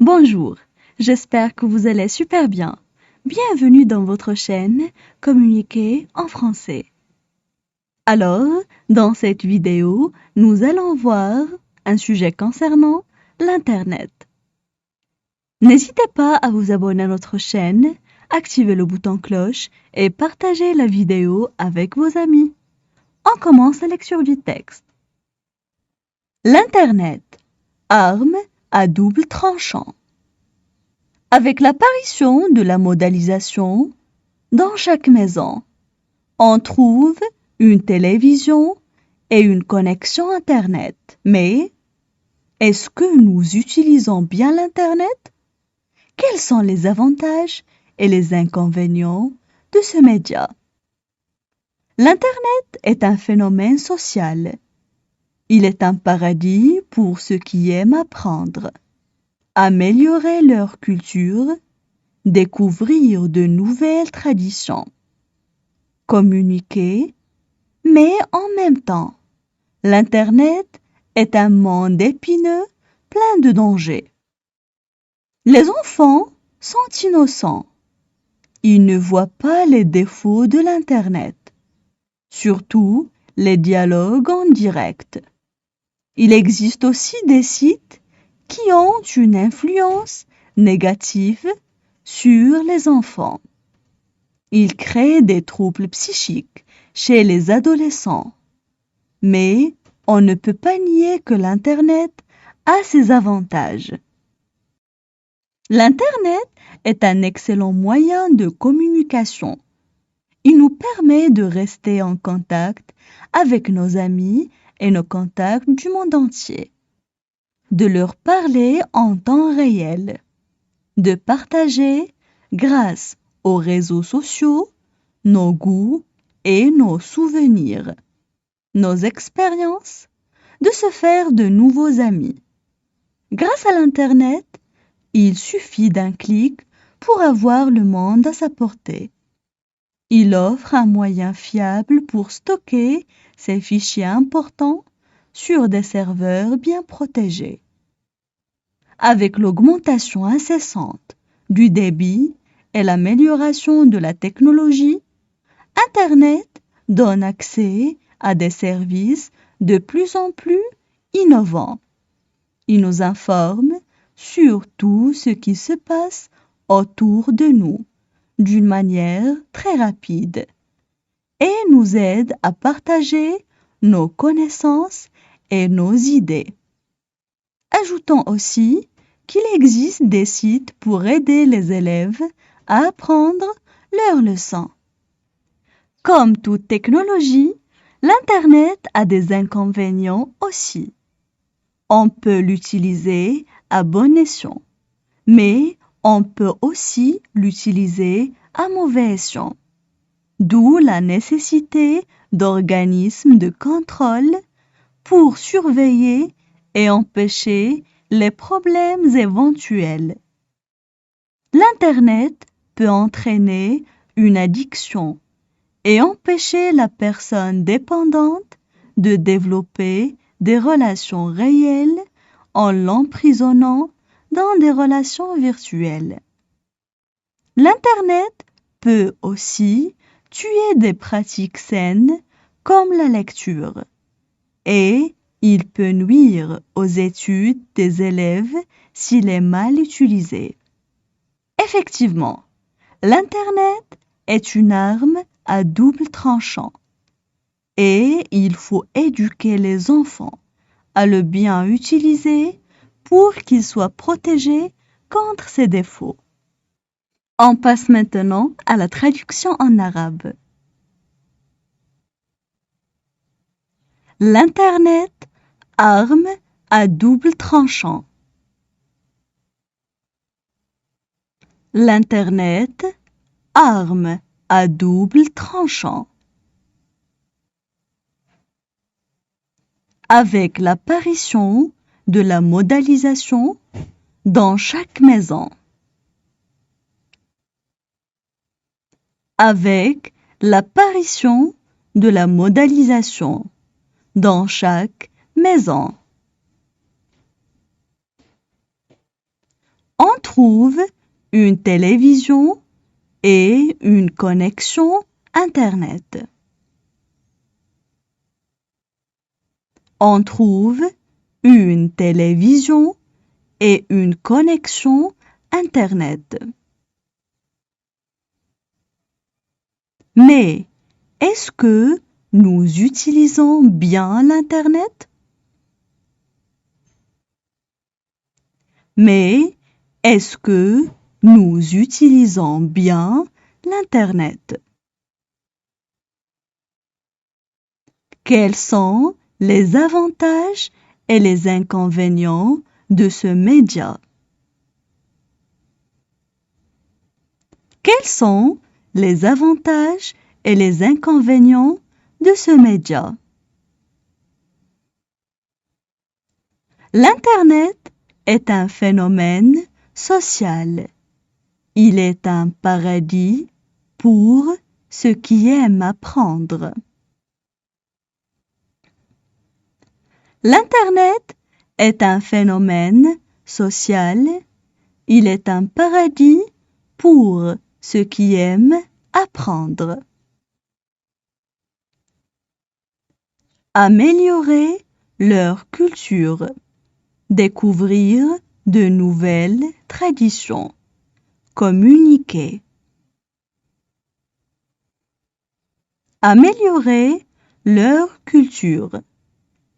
Bonjour, j'espère que vous allez super bien. Bienvenue dans votre chaîne Communiquer en français. Alors, dans cette vidéo, nous allons voir un sujet concernant l'Internet. N'hésitez pas à vous abonner à notre chaîne, activer le bouton cloche et partager la vidéo avec vos amis. On commence la lecture du texte. L'Internet, arme à double tranchant. Avec l'apparition de la modalisation, dans chaque maison, on trouve une télévision et une connexion Internet. Mais est-ce que nous utilisons bien l'Internet? Quels sont les avantages et les inconvénients de ce média? L'Internet est un phénomène social. Il est un paradis pour ceux qui aiment apprendre, améliorer leur culture, découvrir de nouvelles traditions, communiquer, mais en même temps, l'Internet est un monde épineux, plein de dangers. Les enfants sont innocents. Ils ne voient pas les défauts de l'Internet, surtout les dialogues en direct. Il existe aussi des sites qui ont une influence négative sur les enfants. Ils créent des troubles psychiques chez les adolescents. Mais on ne peut pas nier que l'Internet a ses avantages. L'Internet est un excellent moyen de communication. Il nous permet de rester en contact avec nos amis et nos contacts du monde entier, de leur parler en temps réel, de partager, grâce aux réseaux sociaux, nos goûts et nos souvenirs, nos expériences, de se faire de nouveaux amis. Grâce à l'Internet, il suffit d'un clic pour avoir le monde à sa portée. Il offre un moyen fiable pour stocker ses fichiers importants sur des serveurs bien protégés. Avec l'augmentation incessante du débit et l'amélioration de la technologie, Internet donne accès à des services de plus en plus innovants. Il nous informe sur tout ce qui se passe autour de nous d'une manière très rapide et nous aide à partager nos connaissances et nos idées. Ajoutons aussi qu'il existe des sites pour aider les élèves à apprendre leurs leçons. Comme toute technologie, l'Internet a des inconvénients aussi. On peut l'utiliser à bon escient, mais on peut aussi l'utiliser à mauvais escient. D'où la nécessité d'organismes de contrôle pour surveiller et empêcher les problèmes éventuels. L'Internet peut entraîner une addiction et empêcher la personne dépendante de développer des relations réelles en l'emprisonnant dans des relations virtuelles. L'Internet peut aussi tuer des pratiques saines comme la lecture et il peut nuire aux études des élèves s'il est mal utilisé. Effectivement, l'Internet est une arme à double tranchant et il faut éduquer les enfants à le bien utiliser pour qu'ils soient protégés contre ses défauts. On passe maintenant à la traduction en arabe. L'Internet, arme à double tranchant. L'Internet, arme à double tranchant. Avec l'apparition de la modalisation dans chaque maison. Avec l'apparition de la modalisation dans chaque maison. trouve une télévision et une connexion Internet. On trouve une télévision et une connexion Internet. Mais est-ce que nous utilisons bien l'Internet? Mais est-ce que nous utilisons bien l'Internet? Quels sont les avantages et les inconvénients de ce média? Quels sont les avantages et les inconvénients de ce média? L'Internet est un phénomène social. Il est un paradis pour ceux qui aiment apprendre. L'Internet est un phénomène social. Il est un paradis pour ceux qui aiment apprendre. Améliorer leur culture. Découvrir de nouvelles traditions. Communiquer. Améliorer leur culture.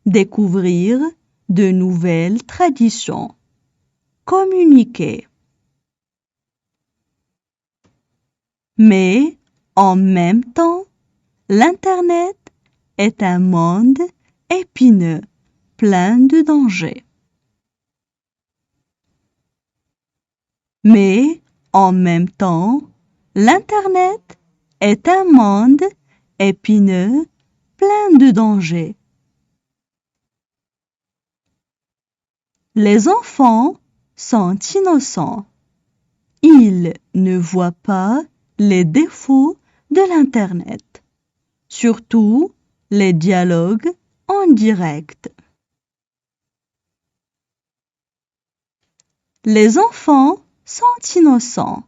Découvrir de nouvelles traditions. Communiquer. Mais en même temps, l'Internet est un monde épineux, plein de dangers. Mais en même temps, l'Internet est un monde épineux, plein de dangers. Les enfants sont innocents. Ils ne voient pas les défauts de l'Internet, surtout les dialogues en direct. Les enfants sont innocents.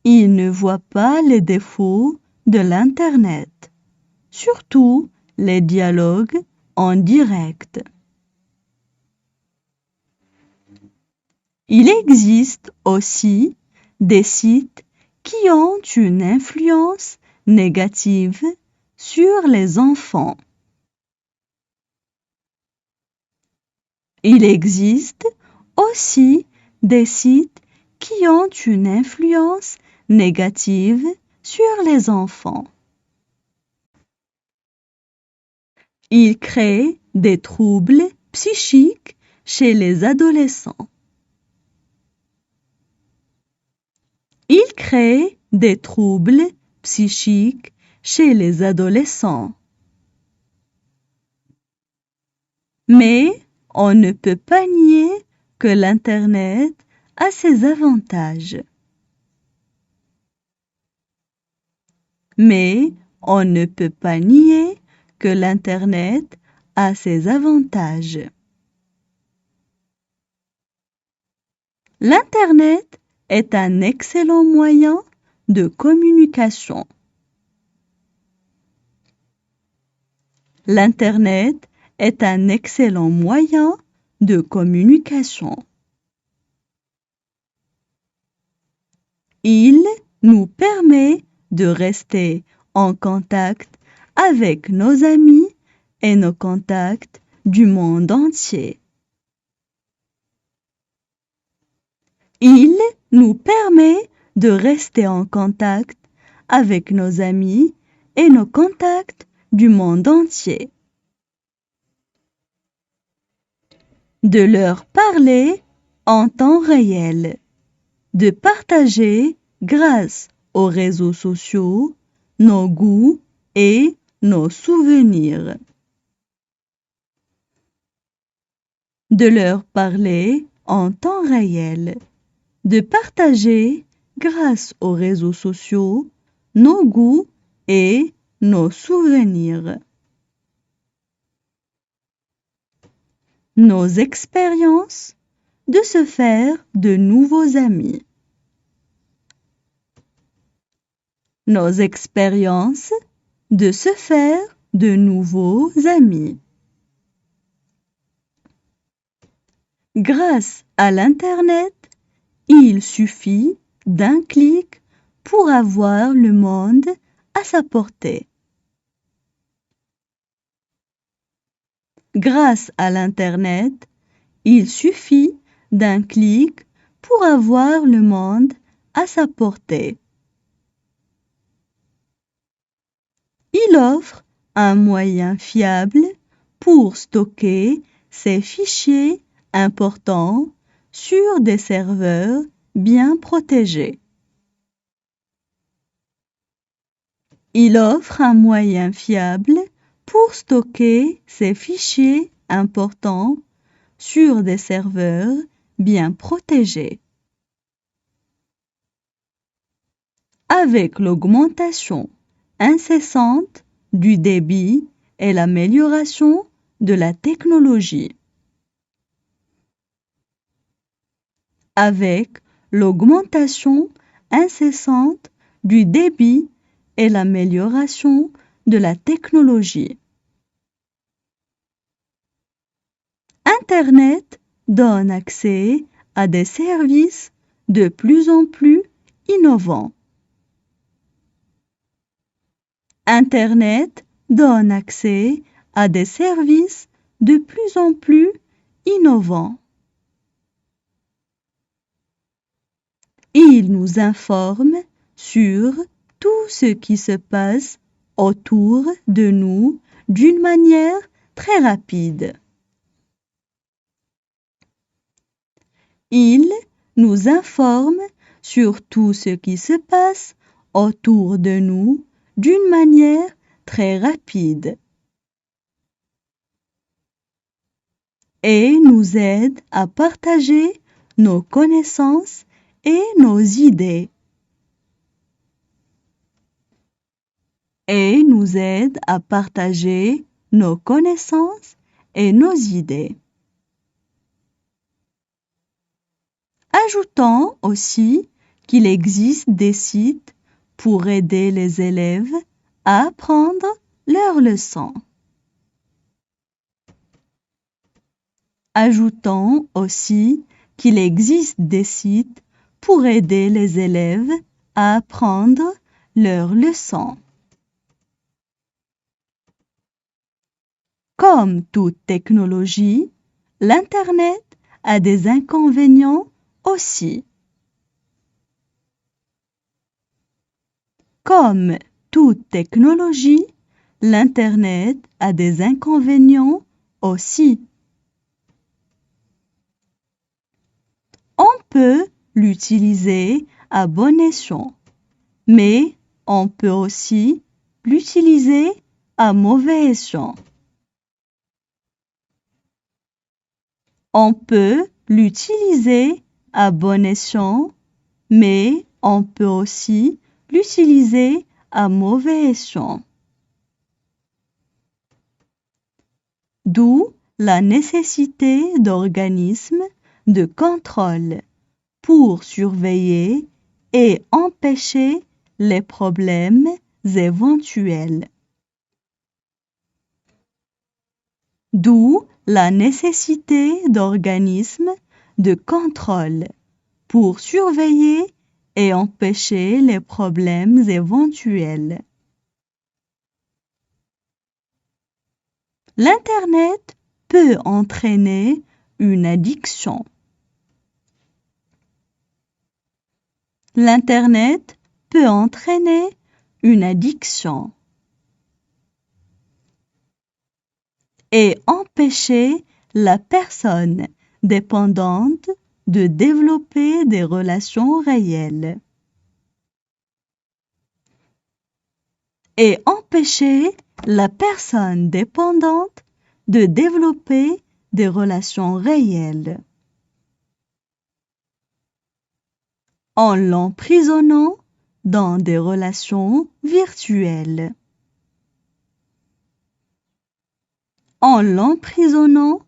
Ils ne voient pas les défauts de l'Internet, surtout les dialogues en direct. Il existe aussi des sites qui ont une influence négative sur les enfants. Il existe aussi des sites qui ont une influence négative sur les enfants. Ils créent des troubles psychiques chez les adolescents. Ils créent des troubles psychiques chez les adolescents. Mais on ne peut pas nier que l'Internet a ses avantages. Mais on ne peut pas nier que l'Internet a ses avantages. L'Internet est un excellent moyen de communication. L'Internet est un excellent moyen de communication. Il nous permet de rester en contact avec nos amis et nos contacts du monde entier. Il nous permet de rester en contact avec nos amis et nos contacts du monde entier. De leur parler en temps réel. De partager, grâce aux réseaux sociaux, nos goûts et nos souvenirs. De leur parler en temps réel. De partager, grâce aux réseaux sociaux, nos goûts et nos souvenirs. Nos expériences, de se faire de nouveaux amis. Nos expériences de se faire de nouveaux amis. Grâce à l'Internet, il suffit d'un clic pour avoir le monde à sa portée. Grâce à l'Internet, il suffit d'un clic pour avoir le monde à sa portée. Il offre un moyen fiable pour stocker ses fichiers importants sur des serveurs bien protégés. Il offre un moyen fiable pour stocker ses fichiers importants sur des serveurs bien protégés. Avec l'augmentation incessante du débit et l'amélioration de la technologie. Avec l'augmentation incessante du débit et l'amélioration de la technologie. Internet donne accès à des services de plus en plus innovants. Internet donne accès à des services de plus en plus innovants. Il nous informe sur tout ce qui se passe autour de nous d'une manière très rapide. Il nous informe sur tout ce qui se passe autour de nous d'une manière très rapide et nous aide à partager nos connaissances et nos idées. Et nous aide à partager nos connaissances et nos idées. Ajoutons aussi qu'il existe des sites pour aider les élèves à apprendre leurs leçons. Ajoutons aussi qu'il existe des sites pour aider les élèves à apprendre leurs leçons. Comme toute technologie, l'Internet a des inconvénients aussi. Comme toute technologie, l'Internet a des inconvénients aussi. On peut l'utiliser à bon escient, mais on peut aussi l'utiliser à mauvais escient. On peut l'utiliser à bon escient, mais on peut aussi l'utiliser à mauvais escient. D'où la nécessité d'organismes de contrôle pour surveiller et empêcher les problèmes éventuels. D'où la nécessité d'organismes de contrôle pour surveiller et empêcher les problèmes éventuels. L'Internet peut entraîner une addiction. L'Internet peut entraîner une addiction et empêcher la personne dépendante de développer des relations réelles. Et empêcher la personne dépendante de développer des relations réelles. En l'emprisonnant dans des relations virtuelles. En l'emprisonnant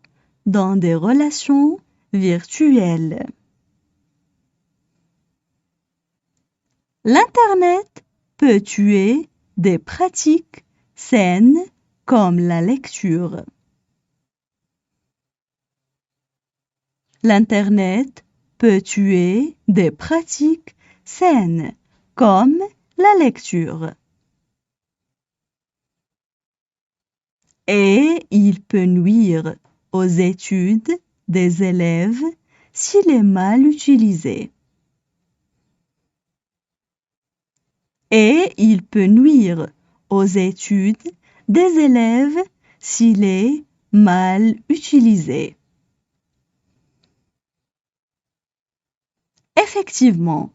dans des relations virtuelle. L'Internet peut tuer des pratiques saines comme la lecture. L'Internet peut tuer des pratiques saines comme la lecture. Et il peut nuire aux études des élèves s'il est mal utilisé. Et il peut nuire aux études des élèves s'il est mal utilisé. Effectivement,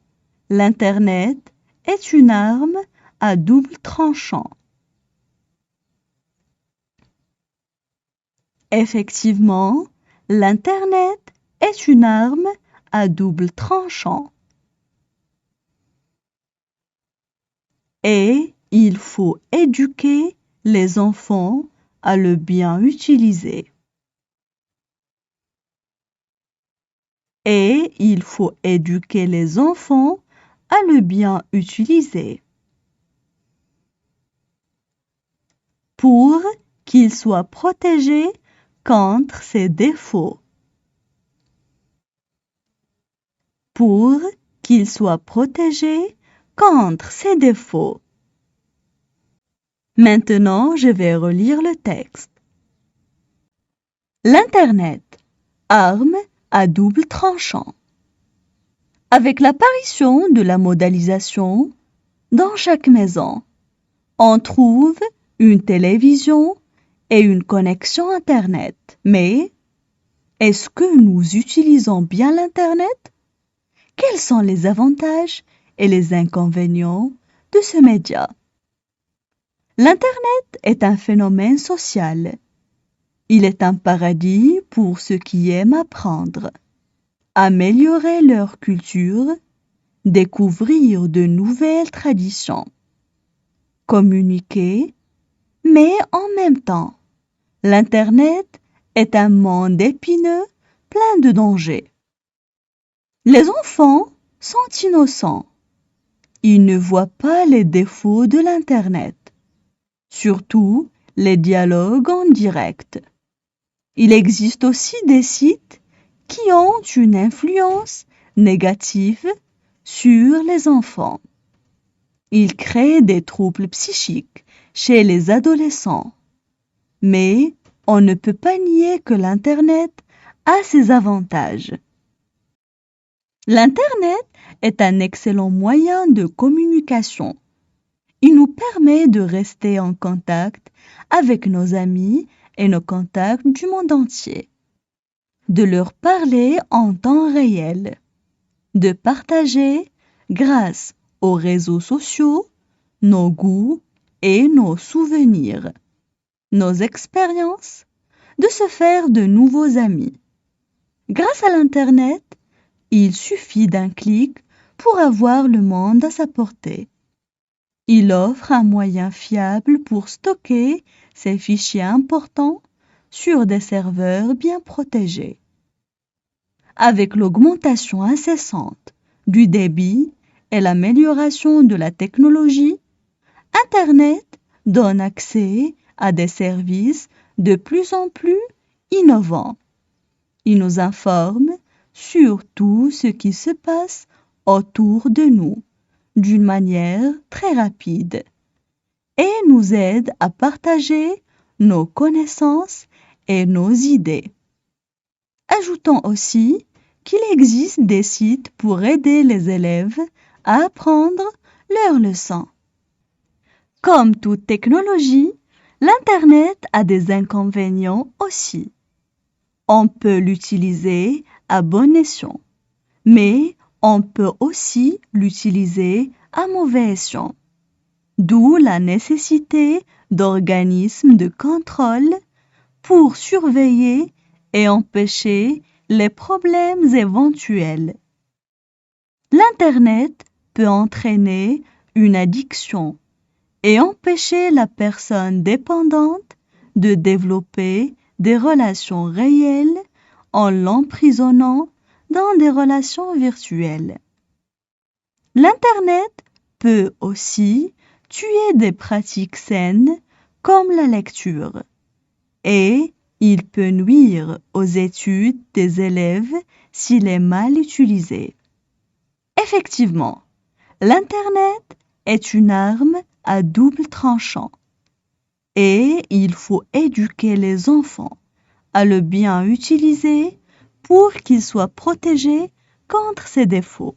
l'Internet est une arme à double tranchant. Effectivement, l'Internet est une arme à double tranchant. Et il faut éduquer les enfants à le bien utiliser. Et il faut éduquer les enfants à le bien utiliser. Pour qu'ils soient protégés contre ses défauts. Pour qu'ils soient protégés contre ses défauts. Maintenant, je vais relire le texte. L'Internet, arme à double tranchant. Avec l'apparition de la mondialisation, dans chaque maison, on trouve une télévision et une connexion Internet. Mais est-ce que nous utilisons bien l'Internet? Quels sont les avantages et les inconvénients de ce média? L'Internet est un phénomène social. Il est un paradis pour ceux qui aiment apprendre, améliorer leur culture, découvrir de nouvelles traditions, communiquer, mais en même temps, l'Internet est un monde épineux plein de dangers. Les enfants sont innocents. Ils ne voient pas les défauts de l'Internet, surtout les dialogues en direct. Il existe aussi des sites qui ont une influence négative sur les enfants. Ils créent des troubles psychiques chez les adolescents. Mais on ne peut pas nier que l'Internet a ses avantages. L'Internet est un excellent moyen de communication. Il nous permet de rester en contact avec nos amis et nos contacts du monde entier, de leur parler en temps réel, de partager, grâce aux réseaux sociaux, nos goûts et nos souvenirs, nos expériences, de se faire de nouveaux amis. Grâce à l'Internet, il suffit d'un clic pour avoir le monde à sa portée. Il offre un moyen fiable pour stocker ces fichiers importants sur des serveurs bien protégés. Avec l'augmentation incessante du débit et l'amélioration de la technologie, Internet donne accès à des services de plus en plus innovants. Il nous informe sur tout ce qui se passe autour de nous d'une manière très rapide et nous aide à partager nos connaissances et nos idées. Ajoutons aussi qu'il existe des sites pour aider les élèves à apprendre leurs leçons. Comme toute technologie, l'Internet a des inconvénients aussi. On peut l'utiliser à bon escient, mais on peut aussi l'utiliser à mauvais escient. D'où la nécessité d'organismes de contrôle pour surveiller et empêcher les problèmes éventuels. L'Internet peut entraîner une addiction et empêcher la personne dépendante de développer des relations réelles en l'emprisonnant dans des relations virtuelles. L'Internet peut aussi tuer des pratiques saines comme la lecture et il peut nuire aux études des élèves s'il est mal utilisé. Effectivement, l'Internet est une arme à double tranchant et il faut éduquer les enfants à le bien utiliser pour qu'ils soient protégés contre ses défauts.